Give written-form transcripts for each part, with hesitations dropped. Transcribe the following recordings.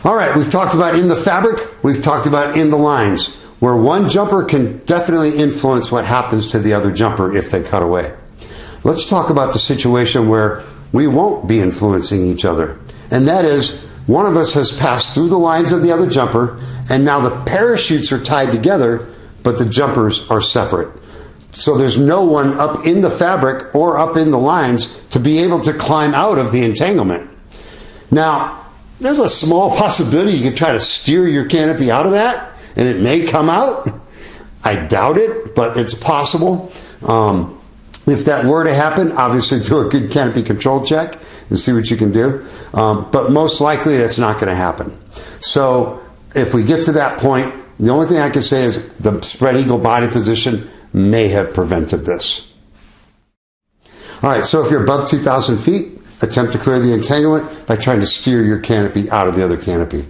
All right, we've talked about in the fabric, we've talked about in the lines, where one jumper can definitely influence what happens to the other jumper if they cut away. Let's talk about the situation where we won't be influencing each other. And that is, one of us has passed through the lines of the other jumper, and now the parachutes are tied together, but the jumpers are separate. So there's no one up in the fabric or up in the lines to be able to climb out of the entanglement. Now, there's a small possibility you could try to steer your canopy out of that, and it may come out. I doubt it, but it's possible. If that were to happen, obviously do a good canopy control check and see what you can do. But most likely that's not going to happen. So if we get to that point, the only thing I can say is the spread eagle body position may have prevented this. All right, so if you're above 2,000 feet, attempt to clear the entanglement by trying to steer your canopy out of the other canopy.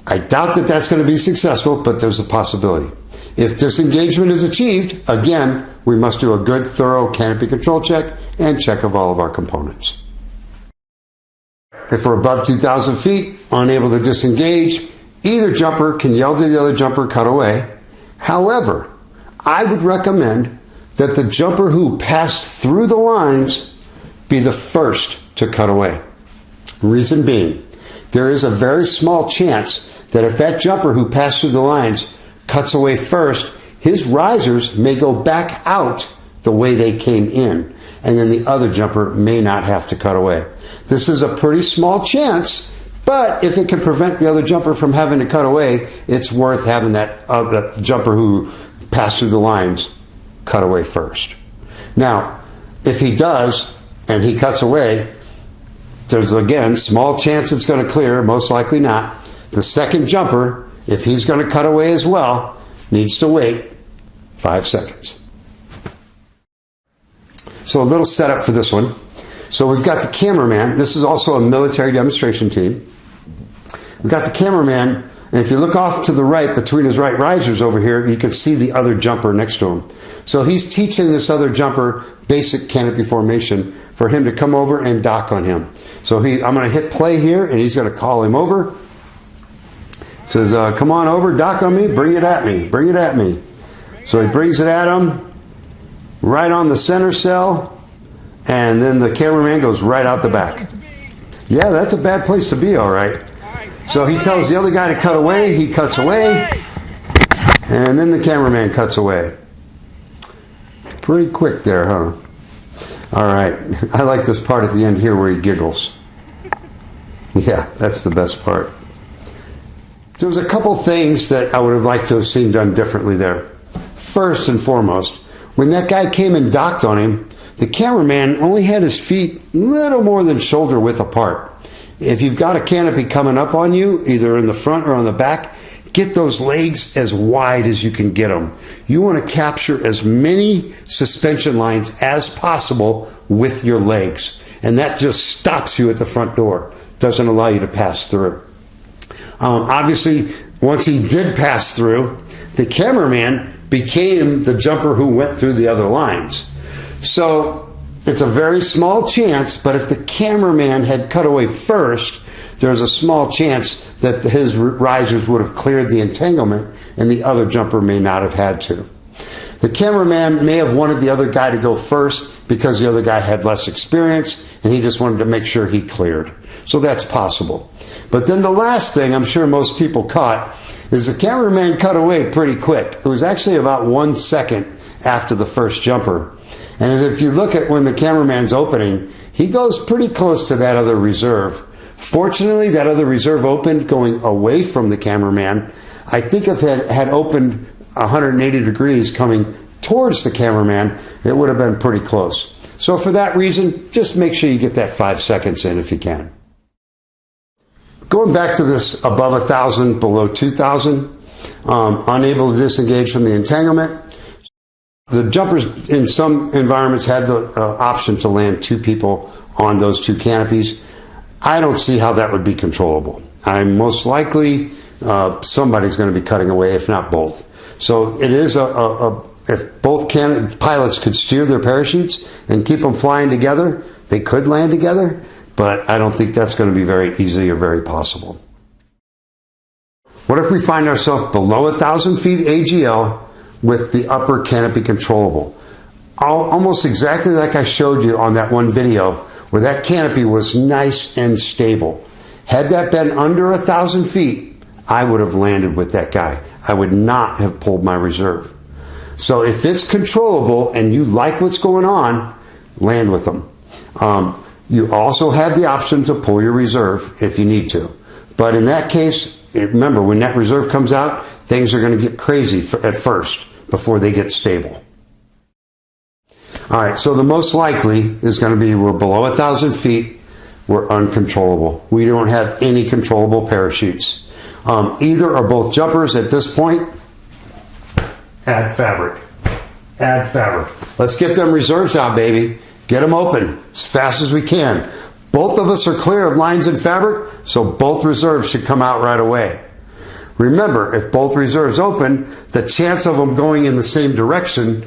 I doubt that that's going to be successful, but there's a possibility. If disengagement is achieved, again, we must do a good, thorough canopy control check and check of all of our components. If we're above 2,000 feet, unable to disengage, either jumper can yell to the other jumper, cut away. However, I would recommend that the jumper who passed through the lines be the first to cut away. Reason being, there is a very small chance that if that jumper who passed through the lines cuts away first, his risers may go back out the way they came in, and then the other jumper may not have to cut away. This is a pretty small chance, but if it can prevent the other jumper from having to cut away, it's worth having that jumper who passed through the lines cut away first. Now, if he does and he cuts away, there's again small chance it's going to clear, most likely not. The second jumper, if he's going to cut away as well, needs to wait 5 seconds. So a little setup for this one. So we've got the cameraman. This is also a military demonstration team. We've got the cameraman, and if you look off to the right, between his right risers over here, you can see the other jumper next to him. So he's teaching this other jumper basic canopy formation for him to come over and dock on him. So I'm going to hit play here, and he's going to call him over. Says, come on over, dock on me, bring it at me, bring it at me. So he brings it at him, right on the center cell, and then the cameraman goes right out the back. Yeah, that's a bad place to be, all right. So he tells the other guy to cut away, he cuts away, and then the cameraman cuts away. Pretty quick there, huh? All right, I like this part at the end here where he giggles. Yeah, that's the best part. There was a couple things that I would have liked to have seen done differently there. First and foremost, when that guy came and docked on him, the cameraman only had his feet a little more than shoulder width apart. If you've got a canopy coming up on you, either in the front or on the back, get those legs as wide as you can get them. You want to capture as many suspension lines as possible with your legs. And that just stops you at the front door. Doesn't allow you to pass through. Obviously, once he did pass through, the cameraman became the jumper who went through the other lines. So it's a very small chance, but if the cameraman had cut away first, there's a small chance that his risers would have cleared the entanglement and the other jumper may not have had to. The cameraman may have wanted the other guy to go first because the other guy had less experience and he just wanted to make sure he cleared. So that's possible. But then the last thing I'm sure most people caught is the cameraman cut away pretty quick. It was actually about 1 second after the first jumper. And if you look at when the cameraman's opening, he goes pretty close to that other reserve. Fortunately, that other reserve opened going away from the cameraman. I think if it had opened 180 degrees coming towards the cameraman, it would have been pretty close. So for that reason, just make sure you get that 5 seconds in if you can. Going back to this above 1,000, below 2,000, unable to disengage from the entanglement. The jumpers in some environments had the option to land 2 people on those 2 canopies. I don't see how that would be controllable. I'm most likely somebody's going to be cutting away, if not both. So it is if both pilots could steer their parachutes and keep them flying together, they could land together. But I don't think that's going to be very easy or very possible. What if we find ourselves below 1,000 feet AGL with the upper canopy controllable? Almost exactly like I showed you on that one video where that canopy was nice and stable. Had that been under 1,000 feet, I would have landed with that guy. I would not have pulled my reserve. So if it's controllable and you like what's going on, land with them. You also have the option to pull your reserve if you need to. But in that case, remember, when that reserve comes out, things are going to get crazy at first before they get stable. All right, so the most likely is going to be we're below 1,000 feet, we're uncontrollable. We don't have any controllable parachutes. Either or both jumpers at this point, add fabric. Add fabric. Let's get them reserves out, baby. Get them open as fast as we can. Both of us are clear of lines and fabric, so both reserves should come out right away. Remember, if both reserves open, the chance of them going in the same direction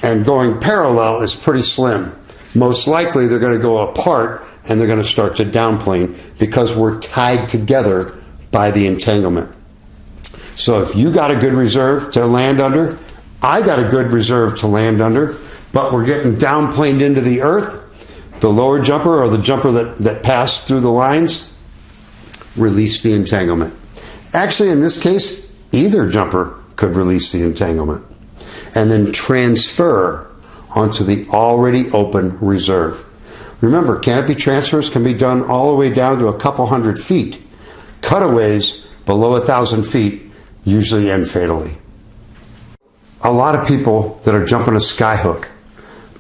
and going parallel is pretty slim. Most likely they're going to go apart and they're going to start to downplane because we're tied together by the entanglement. So if you got a good reserve to land under, I got a good reserve to land under, but we're getting downplaned into the earth, the lower jumper or the jumper that passed through the lines, release the entanglement. Actually, in this case, either jumper could release the entanglement and then transfer onto the already open reserve. Remember, canopy transfers can be done all the way down to a couple hundred feet. Cutaways below 1,000 feet usually end fatally. A lot of people that are jumping a skyhook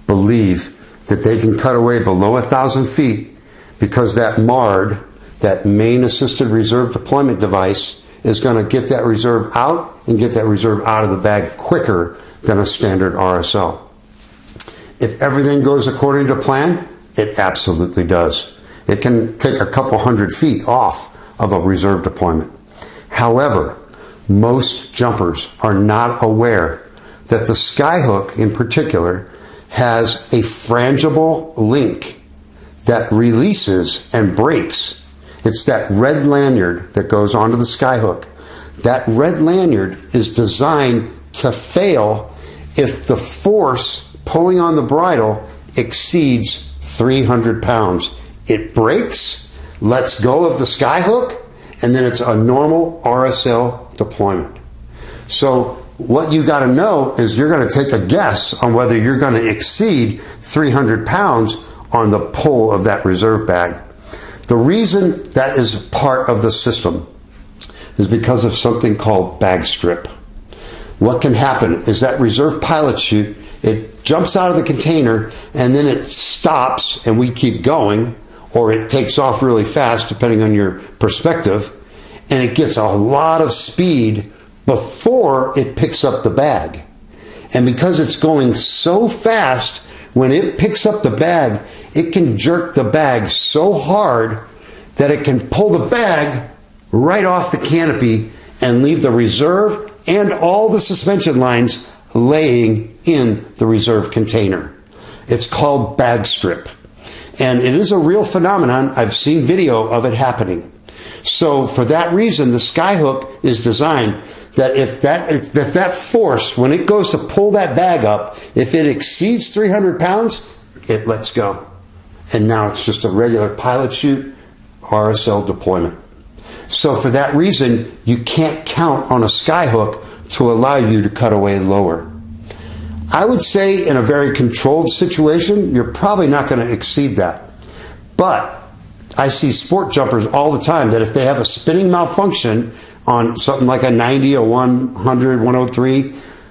believe that they can cut away below 1,000 feet because that MARD, that main assisted reserve deployment device, is going to get that reserve out and get that reserve out of the bag quicker than a standard RSL. If everything goes according to plan, it absolutely does. It can take a couple hundred feet off of a reserve deployment. However, most jumpers are not aware that the skyhook in particular has a frangible link that releases and breaks. It's that red lanyard that goes onto the skyhook. That red lanyard is designed to fail if the force pulling on the bridle exceeds 300 pounds. It breaks, lets go of the skyhook, and then it's a normal RSL deployment. So what you got to know is you're going to take a guess on whether you're going to exceed 300 pounds on the pull of that reserve bag. The reason that is part of the system is because of something called bag strip. What can happen is that reserve pilot chute, it jumps out of the container and then it stops and we keep going, or it takes off really fast depending on your perspective, and it gets a lot of speed before it picks up the bag. And because it's going so fast, when it picks up the bag, it can jerk the bag so hard that it can pull the bag right off the canopy and leave the reserve and all the suspension lines laying in the reserve container. It's called bag strip. And it is a real phenomenon. I've seen video of it happening. So for that reason, the skyhook is designed that if that force, when it goes to pull that bag up, if it exceeds 300 pounds, it lets go. And now it's just a regular pilot chute RSL deployment. So for that reason, you can't count on a skyhook to allow you to cut away lower. I would say in a very controlled situation, you're probably not going to exceed that. But I see sport jumpers all the time that if they have a spinning malfunction on something like a 90, a 100, 103,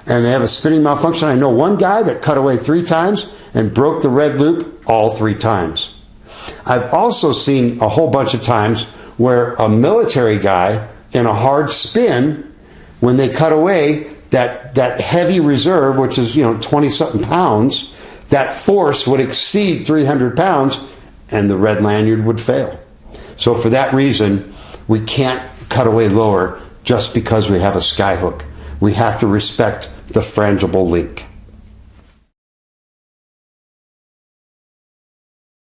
and they have a spinning malfunction, I know one guy that cut away 3 times and broke the red loop all 3 times. I've also seen a whole bunch of times where a military guy in a hard spin, when they cut away, that heavy reserve, which is 20-something pounds, that force would exceed 300 pounds and the red lanyard would fail. So for that reason, we can't cut away lower just because we have a skyhook. We have to respect the frangible link.